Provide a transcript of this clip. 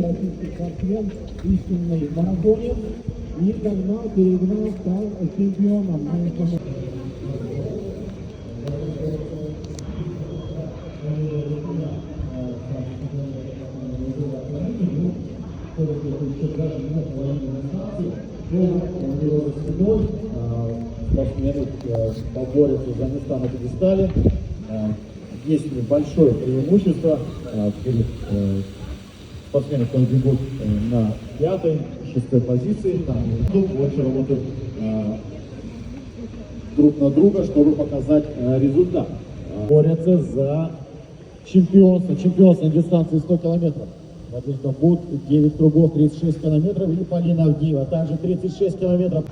российский спортсмен, истинный марафонец, и догнал, перегнал, стал чемпионом. Спортсмены поборются за места на пьедестале. Есть большое преимущество перед спортсменами, которые бегут на 5-6 позиции. Там больше работают друг на друга, чтобы показать результат. Борются за чемпионство на дистанции 100 километров. Надежда Бут, 9 кругов, 36 километров, и Полина Авдеева, также 36 километров.